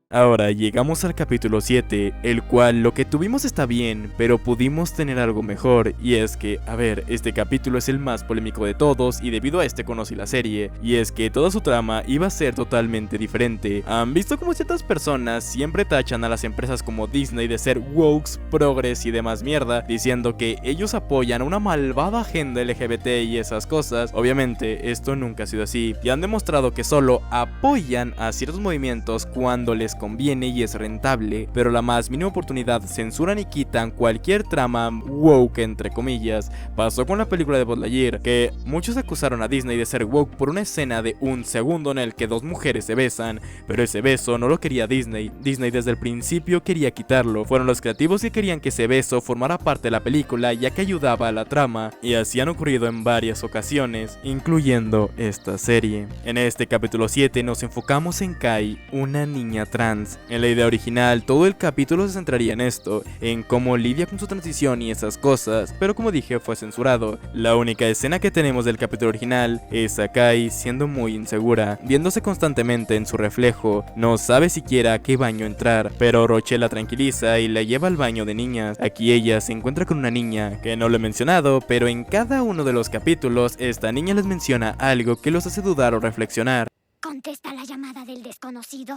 Ahora llegamos al capítulo 7, el cual lo que tuvimos está bien, pero pudimos tener algo mejor, y es que, a ver, este capítulo es el más polémico de todos y debido a este conocí la serie, y es que toda su trama iba a ser totalmente diferente. ¿Han visto cómo ciertas personas siempre tachan a las empresas como Disney de ser wokes, progres y demás mierda, diciendo que ellos apoyan una malvada agenda LGBT y esas cosas? Obviamente, esto nunca ha sido así, y han demostrado que solo apoyan a ciertos movimientos cuando les conviene y es rentable, pero la más mínima oportunidad censuran y quitan cualquier trama woke entre comillas. Pasó con la película de Buzz Lightyear, que muchos acusaron a Disney de ser woke por una escena de un segundo en el que dos mujeres se besan, pero ese beso no lo quería Disney. Disney desde el principio quería quitarlo. Fueron los creativos que querían que ese beso formara parte de la película, ya que ayudaba a la trama, y así han ocurrido en varias ocasiones, incluyendo esta serie. En este capítulo 7 nos enfocamos en Kai, una niña trans. En la idea original, todo el capítulo se centraría en esto, en cómo lidia con su transición y esas cosas, pero como dije, fue censurado. La única escena que tenemos del capítulo original es a Kai siendo muy insegura, viéndose constantemente en su reflejo, no sabe siquiera a qué baño entrar, pero Rochelle la tranquiliza y la lleva al baño de niñas. Aquí ella se encuentra con una niña, que no lo he mencionado, pero en cada uno de los capítulos, esta niña les menciona algo que los hace dudar o reflexionar. Contesta la llamada del desconocido.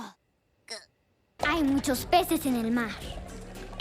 Hay muchos peces en el mar.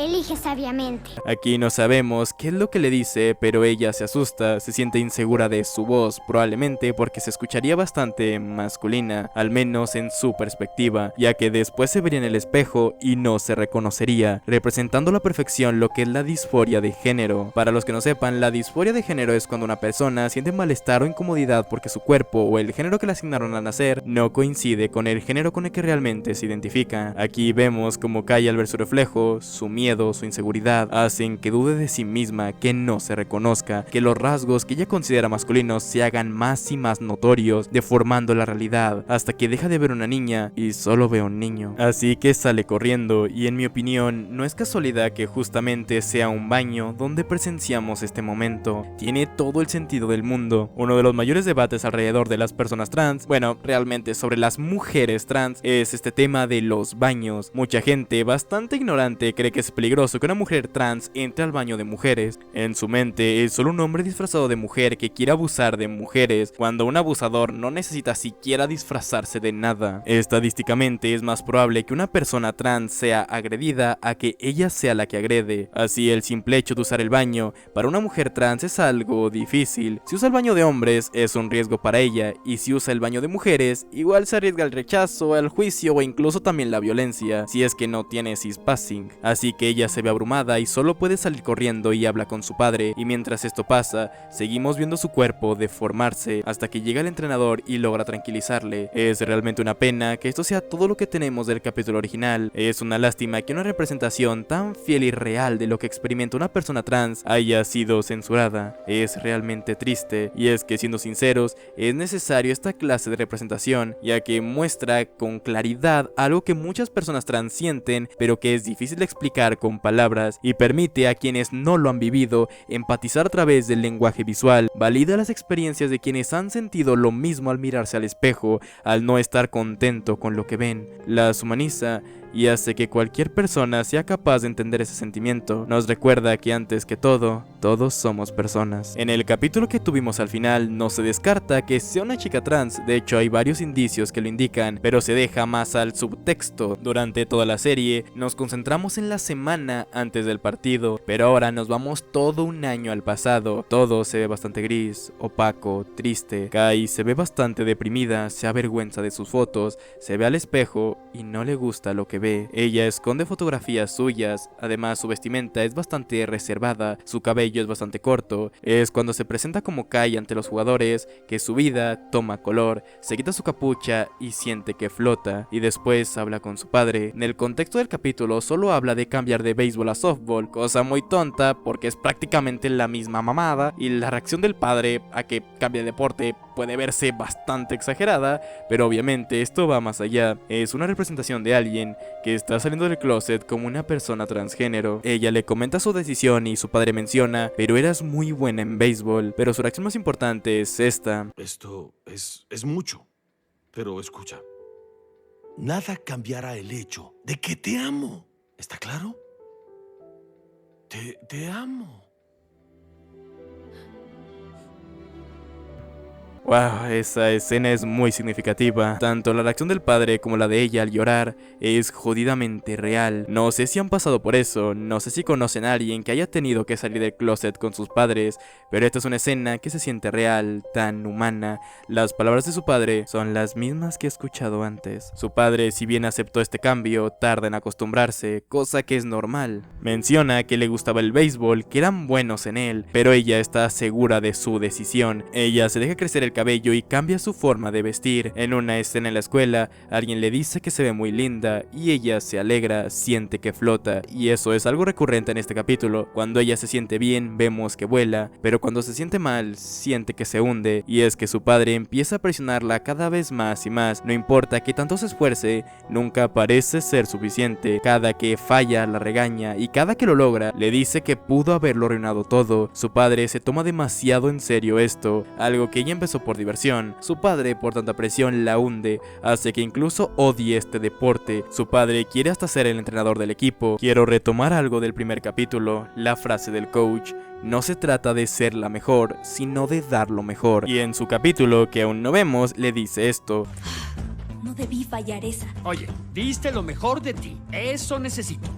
Elige sabiamente. Aquí no sabemos qué es lo que le dice, pero ella se asusta, se siente insegura de su voz, probablemente porque se escucharía bastante masculina, al menos en su perspectiva, ya que después se vería en el espejo y no se reconocería, representando a la perfección lo que es la disforia de género. Para los que no sepan, la disforia de género es cuando una persona siente malestar o incomodidad porque su cuerpo o el género que le asignaron al nacer no coincide con el género con el que realmente se identifica. Aquí vemos como Kai, al ver su reflejo, su miedo, su inseguridad, hacen que dude de sí misma, que no se reconozca, que los rasgos que ella considera masculinos se hagan más y más notorios, deformando la realidad, hasta que deja de ver una niña y solo ve un niño. Así que sale corriendo, y en mi opinión, no es casualidad que justamente sea un baño donde presenciamos este momento. Tiene todo el sentido del mundo. Uno de los mayores debates alrededor de las personas trans, bueno, realmente sobre las mujeres trans, es este tema de los baños. Mucha gente bastante ignorante cree que es peligroso que una mujer trans entre al baño de mujeres. En su mente es solo un hombre disfrazado de mujer que quiere abusar de mujeres, cuando un abusador no necesita siquiera disfrazarse de nada. Estadísticamente es más probable que una persona trans sea agredida a que ella sea la que agrede. Así, el simple hecho de usar el baño para una mujer trans es algo difícil. Si usa el baño de hombres es un riesgo para ella, y si usa el baño de mujeres igual se arriesga al rechazo, al juicio o incluso también la violencia, si es que no tiene cispassing. Así que ella se ve abrumada y solo puede salir corriendo y habla con su padre, y mientras esto pasa, seguimos viendo su cuerpo deformarse hasta que llega el entrenador y logra tranquilizarle. Es realmente una pena que esto sea todo lo que tenemos del capítulo original. Es una lástima que una representación tan fiel y real de lo que experimenta una persona trans haya sido censurada. Es realmente triste, y es que, siendo sinceros, es necesario esta clase de representación, ya que muestra con claridad algo que muchas personas trans sienten, pero que es difícil de explicar con palabras, y permite a quienes no lo han vivido empatizar a través del lenguaje visual. Valida las experiencias de quienes han sentido lo mismo al mirarse al espejo, al no estar contento con lo que ven. las humaniza y hace que cualquier persona sea capaz de entender ese sentimiento. Nos recuerda que antes que todo, todos somos personas. En el capítulo que tuvimos al final, no se descarta que sea una chica trans, de hecho hay varios indicios que lo indican, pero se deja más al subtexto. Durante toda la serie, nos concentramos en la semana antes del partido, pero ahora nos vamos todo un año al pasado. Todo se ve bastante gris, opaco, triste. Kai se ve bastante deprimida, se avergüenza de sus fotos, se ve al espejo y no le gusta lo que ve. Ella esconde fotografías suyas, además su vestimenta es bastante reservada, su cabello es bastante corto. Es cuando se presenta como Kai ante los jugadores que su vida toma color, se quita su capucha y siente que flota, y después habla con su padre. En el contexto del capítulo solo habla de cambiar de béisbol a softball, cosa muy tonta porque es prácticamente la misma mamada, y la reacción del padre a que cambie de deporte puede verse bastante exagerada, pero obviamente esto va más allá. Es una representación de alguien que está saliendo del closet como una persona transgénero. Ella le comenta su decisión y su padre menciona, pero eras muy buena en béisbol. Pero su reacción más importante es esta. Esto es mucho, pero escucha. Nada cambiará el hecho de que te amo. ¿Está claro? Te amo. Wow, esa escena es muy significativa. Tanto la reacción del padre como la de ella al llorar es jodidamente real. No sé si han pasado por eso, no sé si conocen a alguien que haya tenido que salir del closet con sus padres, pero esta es una escena que se siente real, tan humana. Las palabras de su padre son las mismas que he escuchado antes. Su padre, si bien aceptó este cambio, tarda en acostumbrarse, cosa que es normal. Menciona que le gustaba el béisbol, que eran buenos en él, pero ella está segura de su decisión. Ella se deja crecer el cabello y cambia su forma de vestir. En una escena en la escuela, alguien le dice que se ve muy linda y ella se alegra, siente que flota, y eso es algo recurrente en este capítulo. Cuando ella se siente bien, vemos que vuela, pero cuando se siente mal, siente que se hunde, y es que su padre empieza a presionarla cada vez más y más. No importa que tanto se esfuerce, nunca parece ser suficiente. Cada que falla la regaña y cada que lo logra, le dice que pudo haberlo arruinado todo. Su padre se toma demasiado en serio esto, algo que ella empezó por diversión. Su padre, por tanta presión, la hunde, hace que incluso odie este deporte. Su padre quiere hasta ser el entrenador del equipo. Quiero retomar algo del primer capítulo, la frase del coach: no se trata de ser la mejor, sino de dar lo mejor. Y en su capítulo, que aún no vemos, le dice esto: No debí fallar esa. Oye, diste lo mejor de ti. Eso necesito.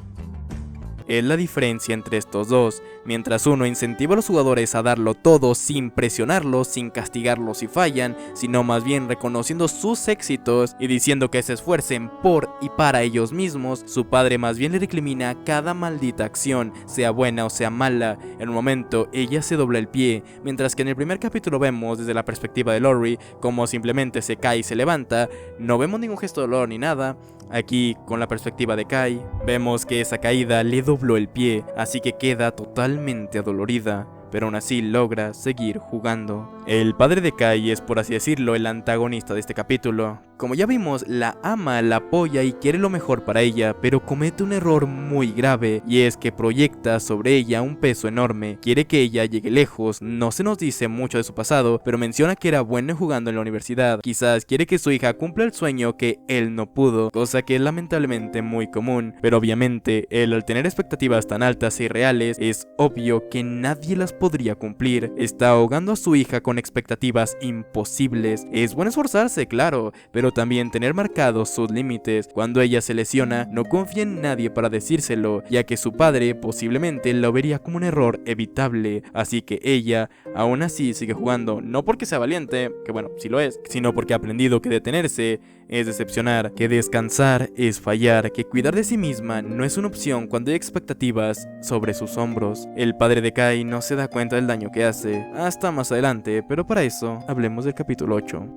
Es la diferencia entre estos dos. Mientras uno incentiva a los jugadores a darlo todo sin presionarlos, sin castigarlos si fallan, sino más bien reconociendo sus éxitos y diciendo que se esfuercen por y para ellos mismos, su padre más bien le recrimina cada maldita acción, sea buena o sea mala. En un momento ella se dobla el pie, mientras que en el primer capítulo vemos desde la perspectiva de Lori como simplemente se cae y se levanta. No vemos ningún gesto de dolor ni nada. Aquí, con la perspectiva de Kai, vemos que esa caída le dobló el pie, así que queda totalmente adolorida, pero aún así logra seguir jugando. El padre de Kai es, por así decirlo, el antagonista de este capítulo. Como ya vimos, la ama, la apoya y quiere lo mejor para ella, pero comete un error muy grave, y es que proyecta sobre ella un peso enorme. Quiere que ella llegue lejos. No se nos dice mucho de su pasado, pero menciona que era bueno jugando en la universidad. Quizás quiere que su hija cumpla el sueño que él no pudo, cosa que es lamentablemente muy común. Pero obviamente, él, al tener expectativas tan altas e irreales, es obvio que nadie las podría cumplir. Está ahogando a su hija con expectativas imposibles. Es bueno esforzarse, claro, pero también tener marcados sus límites. Cuando ella se lesiona, no confía en nadie para decírselo, ya que su padre posiblemente lo vería como un error evitable. Así que ella, aún así, sigue jugando, no porque sea valiente, que bueno, sí lo es, sino porque ha aprendido que detenerse es decepcionar, que descansar es fallar, que cuidar de sí misma no es una opción cuando hay expectativas sobre sus hombros. El padre de Kai no se da cuenta del daño que hace hasta más adelante, pero para eso hablemos del capítulo 8.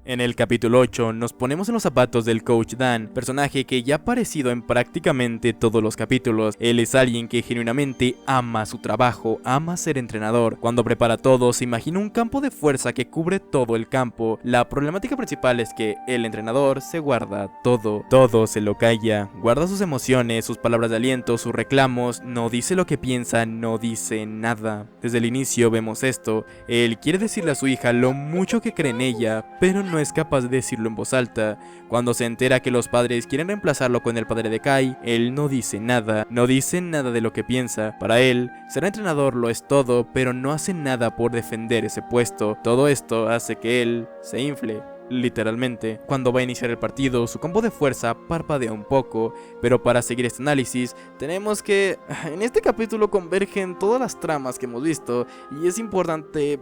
En el capítulo 8 nos ponemos en los zapatos del coach Dan, personaje que ya ha aparecido en prácticamente todos los capítulos. Él es alguien que genuinamente ama su trabajo, ama ser entrenador. Cuando prepara todo, se imagina un campo de fuerza que cubre todo el campo. La problemática principal es que el entrenador se guarda todo se lo calla, guarda sus emociones, sus palabras de aliento, sus reclamos, no dice lo que piensa, no dice nada. Desde el inicio vemos esto, él quiere decirle a su hija lo mucho que cree en ella, pero no es capaz de decirlo en voz alta. Cuando se entera que los padres quieren reemplazarlo con el padre de Kai, él no dice nada de lo que piensa. Para él, ser entrenador lo es todo, pero no hace nada por defender ese puesto. Todo esto hace que él se infle. Literalmente, cuando va a iniciar el partido, su campo de fuerza parpadea un poco, pero para seguir este análisis, tenemos que en este capítulo convergen todas las tramas que hemos visto, y es importante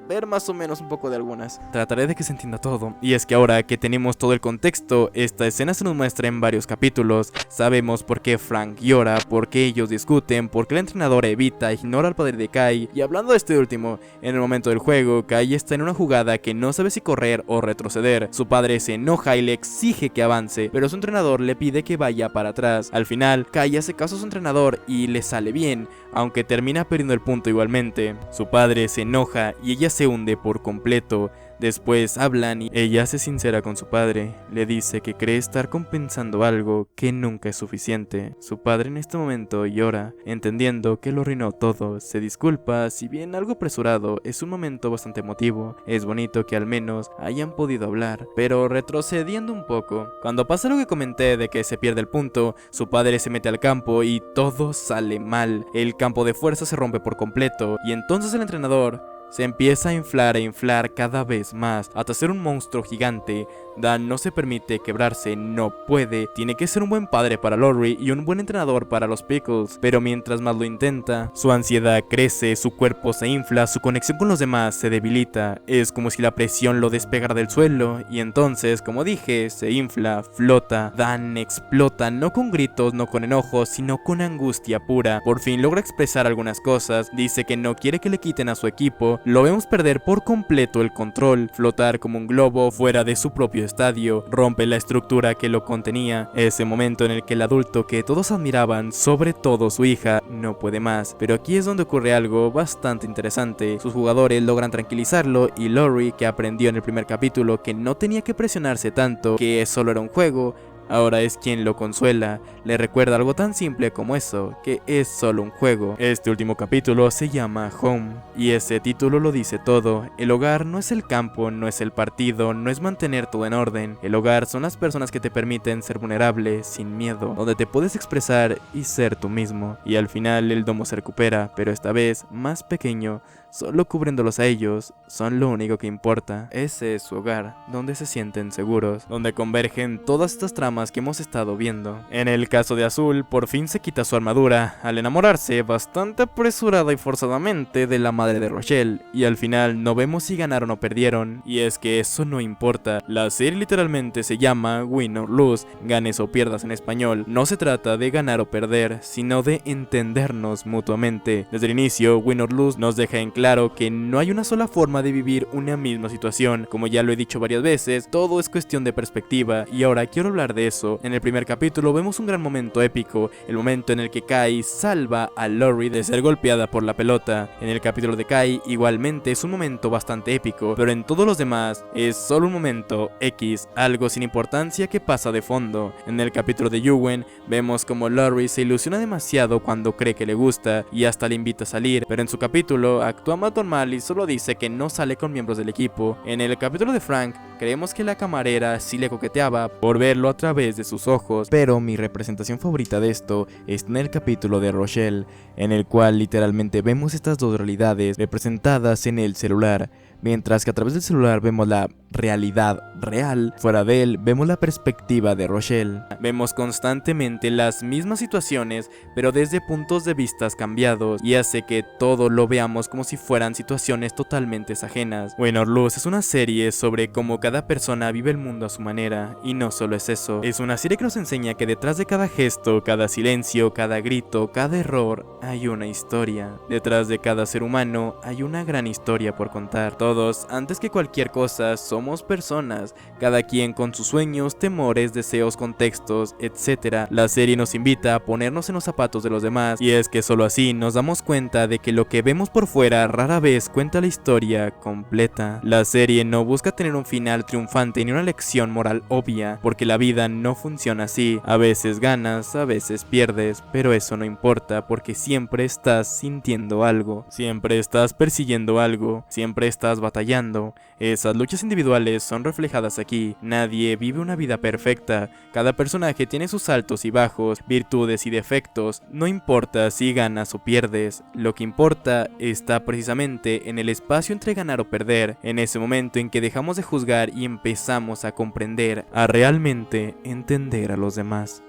ver más o menos un poco de algunas. Trataré de que se entienda todo. Y es que ahora que tenemos todo el contexto, esta escena se nos muestra en varios capítulos. Sabemos por qué Frank llora, por qué ellos discuten, por qué el entrenador ignora al padre de Kai. Y hablando de este último, en el momento del juego, Kai está en una jugada que no sabe si correr o retroceder. Su padre se enoja y le exige que avance, pero su entrenador le pide que vaya para atrás. Al final, Kai hace caso a su entrenador y le sale bien, aunque termina perdiendo el punto igualmente. Su padre se enoja y ella se hunde por completo. Después hablan y ella se sincera con su padre. Le dice que cree estar compensando algo que nunca es suficiente. Su padre en este momento llora, entendiendo que lo arruinó todo. Se disculpa, si bien algo apresurado, es un momento bastante emotivo. Es bonito que al menos hayan podido hablar, pero retrocediendo un poco. Cuando pasa lo que comenté de que se pierde el punto, su padre se mete al campo y todo sale mal. El campo de fuerza se rompe por completo y entonces el entrenador se empieza a inflar cada vez más, hasta ser un monstruo gigante. Dan no se permite quebrarse, no puede. Tiene que ser un buen padre para Lori y un buen entrenador para los Pickles, pero mientras más lo intenta, su ansiedad crece, su cuerpo se infla, su conexión con los demás se debilita. Es como si la presión lo despegara del suelo y entonces, como dije, se infla, flota. Dan explota, no con gritos, no con enojo, sino con angustia pura. Por fin logra expresar algunas cosas, dice que no quiere que le quiten a su equipo. Lo vemos perder por completo el control, flotar como un globo fuera de su propio estadio, rompe la estructura que lo contenía. Ese momento en el que el adulto que todos admiraban, sobre todo su hija, no puede más. Pero aquí es donde ocurre algo bastante interesante. Sus jugadores logran tranquilizarlo y Lori, que aprendió en el primer capítulo que no tenía que presionarse tanto, que solo era un juego, ahora es quien lo consuela, le recuerda algo tan simple como eso, que es solo un juego. Este último capítulo se llama Home, y ese título lo dice todo. El hogar no es el campo, no es el partido, no es mantener todo en orden. El hogar son las personas que te permiten ser vulnerable, sin miedo, donde te puedes expresar y ser tú mismo. Y al final el domo se recupera, pero esta vez más pequeño, solo cubriéndolos a ellos, son lo único que importa. Ese es su hogar, donde se sienten seguros, donde convergen todas estas tramas que hemos estado viendo. En el caso de Azul, por fin se quita su armadura, al enamorarse bastante apresurada y forzadamente de la madre de Rochelle, y al final no vemos si ganaron o perdieron, y es que eso no importa. La serie literalmente se llama Win or Lose, ganes o pierdas en español. No se trata de ganar o perder, sino de entendernos mutuamente. Desde el inicio, Win or Lose nos deja en claro que no hay una sola forma de vivir una misma situación. Como ya lo he dicho varias veces, todo es cuestión de perspectiva, y ahora quiero hablar de eso. En el primer capítulo vemos un gran momento épico, el momento en el que Kai salva a Lori de ser golpeada por la pelota. En el capítulo de Kai igualmente es un momento bastante épico, pero en todos los demás es solo un momento X, algo sin importancia que pasa de fondo. En el capítulo de Yuwen vemos como Lori se ilusiona demasiado cuando cree que le gusta y hasta le invita a salir, pero en su capítulo actúa más normal y solo dice que no sale con miembros del equipo. En el capítulo de Frank creemos que la camarera sí le coqueteaba por verlo a través de sus ojos, pero mi representación favorita de esto está en el capítulo de Rochelle, en el cual literalmente vemos estas dos realidades representadas en el celular. Mientras que a través del celular vemos la realidad real, fuera de él vemos la perspectiva de Rochelle. Vemos constantemente las mismas situaciones, pero desde puntos de vista cambiados, y hace que todo lo veamos como si fueran situaciones totalmente ajenas. Win or Lose es una serie sobre cómo cada persona vive el mundo a su manera, y no solo es eso, es una serie que nos enseña que detrás de cada gesto, cada silencio, cada grito, cada error, hay una historia. Detrás de cada ser humano hay una gran historia por contar. Todos, antes que cualquier cosa, somos somos personas, cada quien con sus sueños, temores, deseos, contextos, etc. La serie nos invita a ponernos en los zapatos de los demás, y es que solo así nos damos cuenta de que lo que vemos por fuera rara vez cuenta la historia completa. La serie no busca tener un final triunfante ni una lección moral obvia, porque la vida no funciona así. A veces ganas, a veces pierdes, pero eso no importa porque siempre estás sintiendo algo, siempre estás persiguiendo algo, siempre estás batallando. Esas luchas individuales son reflejadas aquí. Nadie vive una vida perfecta, cada personaje tiene sus altos y bajos, virtudes y defectos. No importa si ganas o pierdes, lo que importa está precisamente en el espacio entre ganar o perder, en ese momento en que dejamos de juzgar y empezamos a comprender, a realmente entender a los demás.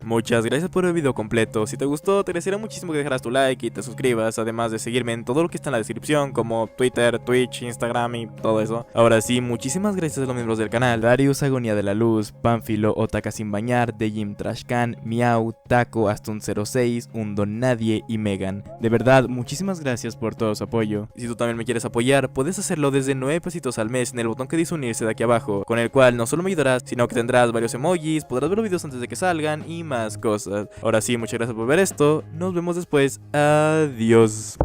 Muchas gracias por el video completo. Si te gustó, te agradecería muchísimo que dejaras tu like y te suscribas, además de seguirme en todo lo que está en la descripción, como Twitter, Twitch, Instagram y todo eso. Ahora sí, muchísimas gracias a los miembros del canal: Darius, Agonía de la Luz, Pánfilo, Otaka Sin Bañar, The Jim Trashcan, Miau, Taco, Astun06, Un Don Nadie y Megan. De verdad, muchísimas gracias por todo su apoyo. Si tú también me quieres apoyar, puedes hacerlo desde 9 pesitos al mes en el botón que dice unirse de aquí abajo, con el cual no solo me ayudarás, sino que tendrás varios emojis, podrás ver los videos antes de que salgan y más cosas. Ahora sí, muchas gracias por ver esto. Nos vemos después. Adiós.